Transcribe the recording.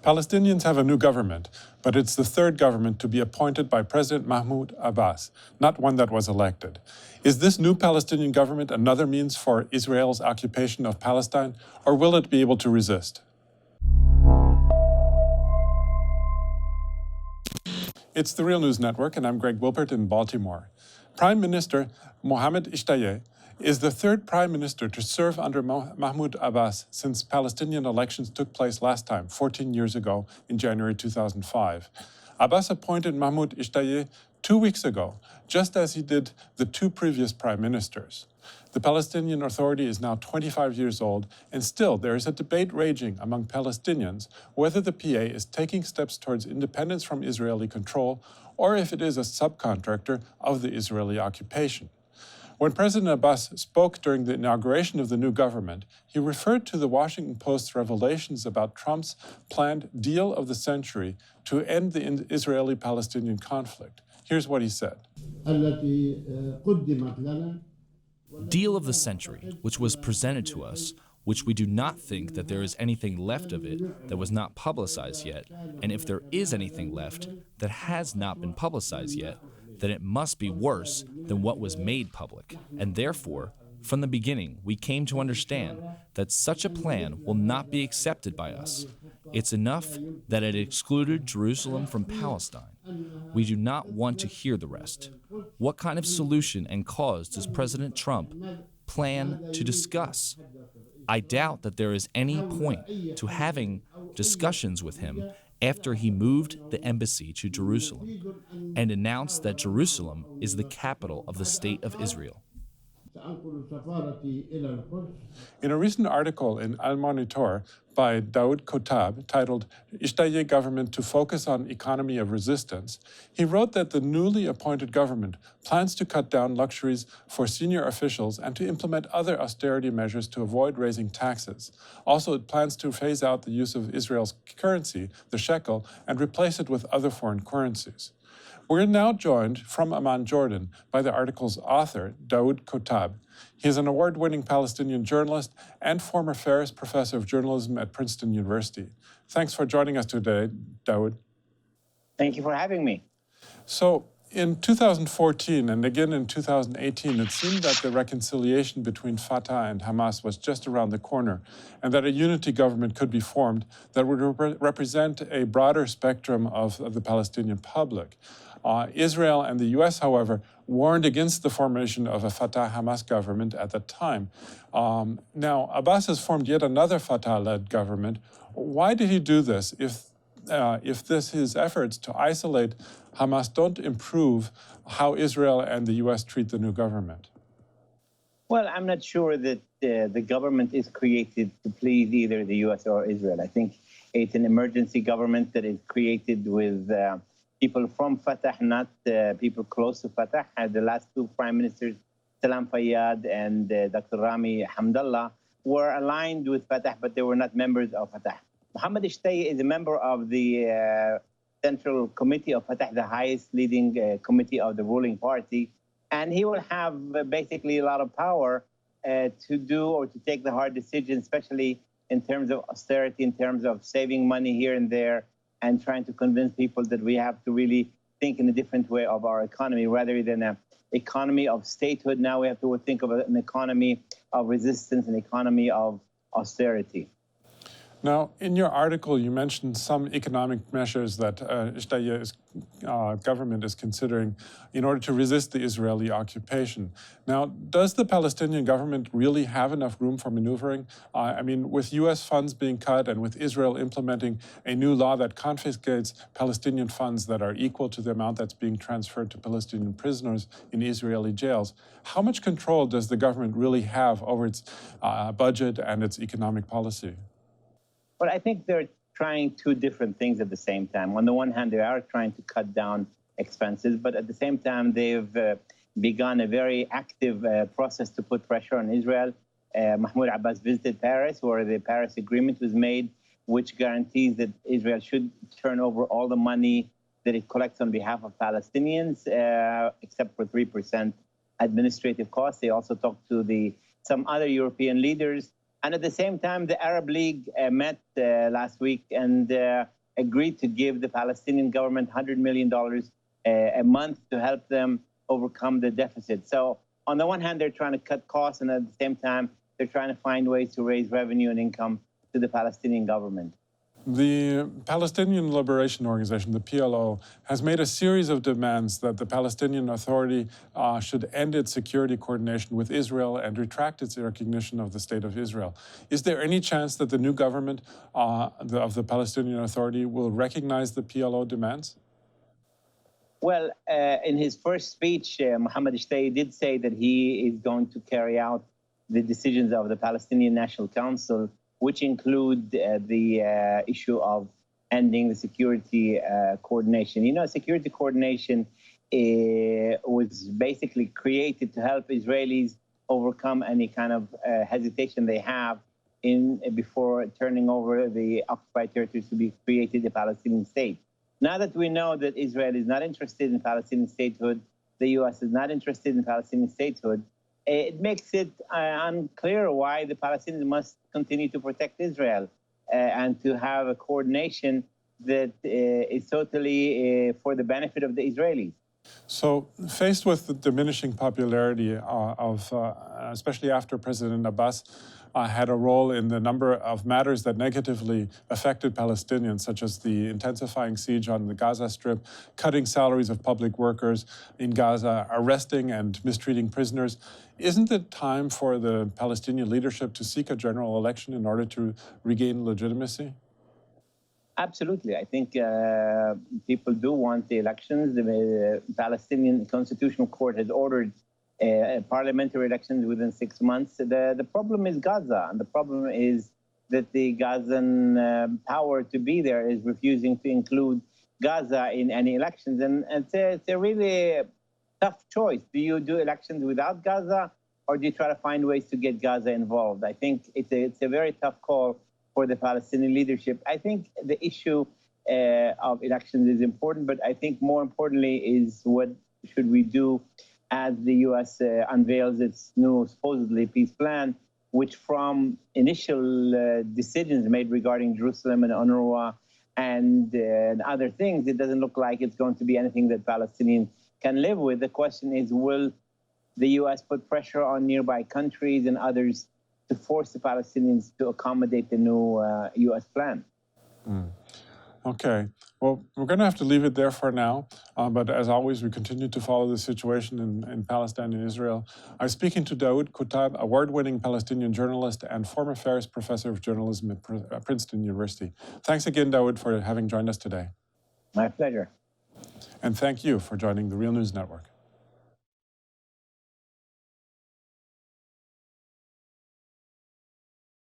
Palestinians have a new government, but it's the third government to be appointed by President Mahmoud Abbas, not one that was elected. Is this new Palestinian government another means for Israel's occupation of Palestine, or will it be able to resist? It's the Real News Network, and I'm Greg Wilpert in Baltimore. Prime Minister Mohammed Shtayyeh is the third prime minister to serve under Mahmoud Abbas since Palestinian elections took place last time, 14 years ago, in January 2005. Abbas appointed Mahmoud Shtayyeh 2 weeks ago, just as he did the two previous prime ministers. The Palestinian Authority is now 25 years old, and still there is a debate raging among Palestinians whether the PA is taking steps towards independence from Israeli control or if it is a subcontractor of the Israeli occupation. When President Abbas spoke during the inauguration of the new government, he referred to the Washington Post's revelations about Trump's planned deal of the century to end the Israeli-Palestinian conflict. Here's what he said. Deal of the century, which was presented to us, which we do not think that there is anything left of it that was not publicized yet, and if there is anything left that has not been publicized yet, then it must be worse than what was made public. And therefore, from the beginning, we came to understand that such a plan will not be accepted by us. It's enough that it excluded Jerusalem from Palestine. We do not want to hear the rest. What kind of solution and cause does President Trump plan to discuss? I doubt that there is any point to having discussions with him after he moved the embassy to Jerusalem and announced that Jerusalem is the capital of the State of Israel. In a recent article in Al Monitor by Daoud Kuttab titled Shtayyeh Government to Focus on Economy of Resistance, he wrote that the newly appointed government plans to cut down luxuries for senior officials and to implement other austerity measures to avoid raising taxes. Also, it plans to phase out the use of Israel's currency, the shekel, and replace it with other foreign currencies. We're now joined from Amman, Jordan, by the article's author, Daoud Kuttab. He is an award-winning Palestinian journalist and former Ferris Professor of Journalism at Princeton University. Thanks for joining us today, Daoud. Thank you for having me. So, in 2014 and again in 2018, it seemed that the reconciliation between Fatah and Hamas was just around the corner, and that a unity government could be formed that would represent a broader spectrum of the Palestinian public. Israel and the U.S., however, warned against the formation of a Fatah-Hamas government at the time. Now, Abbas has formed yet another Fatah-led government. Why did he do this if his efforts to isolate Hamas don't improve how Israel and the U.S. treat the new government? Well, I'm not sure that the government is created to please either the U.S. or Israel. I think it's an emergency government that is created with people from Fatah, not people close to Fatah. The last two prime ministers, Salam Fayyad and Dr. Rami Hamdallah, were aligned with Fatah, but they were not members of Fatah. Mohammed Shtayyeh is a member of the Central Committee of Fatah, the highest leading committee of the ruling party, and he will have basically a lot of power to do or to take the hard decisions, especially in terms of austerity, in terms of saving money here and there, and trying to convince people that we have to really think in a different way of our economy rather than an economy of statehood. Now we have to think of an economy of resistance, an economy of austerity. Now, in your article, you mentioned some economic measures that Shtayyeh's government is considering in order to resist the Israeli occupation. Now, does the Palestinian government really have enough room for maneuvering? I mean, with U.S. funds being cut and with Israel implementing a new law that confiscates Palestinian funds that are equal to the amount that's being transferred to Palestinian prisoners in Israeli jails, how much control does the government really have over its budget and its economic policy? But I think they're trying two different things at the same time. On the one hand, they are trying to cut down expenses, but at the same time, they've begun a very active process to put pressure on Israel. Mahmoud Abbas visited Paris, where the Paris Agreement was made, which guarantees that Israel should turn over all the money that it collects on behalf of Palestinians, except for 3% administrative costs. They also talked to some other European leaders And at the same time, the Arab League met last week and agreed to give the Palestinian government $100 million a month to help them overcome the deficit. So on the one hand, they're trying to cut costs, and at the same time, they're trying to find ways to raise revenue and income to the Palestinian government. The Palestinian Liberation Organization, the PLO, has made a series of demands that the Palestinian Authority should end its security coordination with Israel and retract its recognition of the State of Israel. Is there any chance that the new government of the Palestinian Authority will recognize the PLO demands? Well, in his first speech, Mohammed Shtayyeh did say that he is going to carry out the decisions of the Palestinian National Council, which include the issue of ending the security coordination. You know, security coordination was basically created to help Israelis overcome any kind of hesitation they have before turning over the occupied territories to be created a Palestinian state. Now that we know that Israel is not interested in Palestinian statehood, the U.S. is not interested in Palestinian statehood, it makes it unclear why the Palestinians must continue to protect Israel and to have a coordination that is totally for the benefit of the Israelis. So, faced with the diminishing popularity especially after President Abbas had a role in the number of matters that negatively affected Palestinians, such as the intensifying siege on the Gaza Strip, cutting salaries of public workers in Gaza, arresting and mistreating prisoners, isn't it time for the Palestinian leadership to seek a general election in order to regain legitimacy? Absolutely. I think people do want the elections. The Palestinian Constitutional Court has ordered parliamentary elections within 6 months. The problem is Gaza, and the problem is that the Gazan power to be there is refusing to include Gaza in any elections. And it's a really tough choice. Do you do elections without Gaza, or do you try to find ways to get Gaza involved? I think it's a very tough call for the Palestinian leadership. I think the issue of elections is important, but I think more importantly is what should we do as the U.S. unveils its new supposedly peace plan, which from initial decisions made regarding Jerusalem and UNRWA and other things, it doesn't look like it's going to be anything that Palestinians can live with. The question is, will the U.S. put pressure on nearby countries and others to force the Palestinians to accommodate the new U.S. plan? Okay. Well, we're going to have to leave it there for now. But as always, we continue to follow the situation in Palestine and Israel. I'm speaking to Daoud Kuttab, award-winning Palestinian journalist and former Ferris Professor of Journalism at Princeton University. Thanks again, Daoud, for having joined us today. My pleasure. And thank you for joining the Real News Network.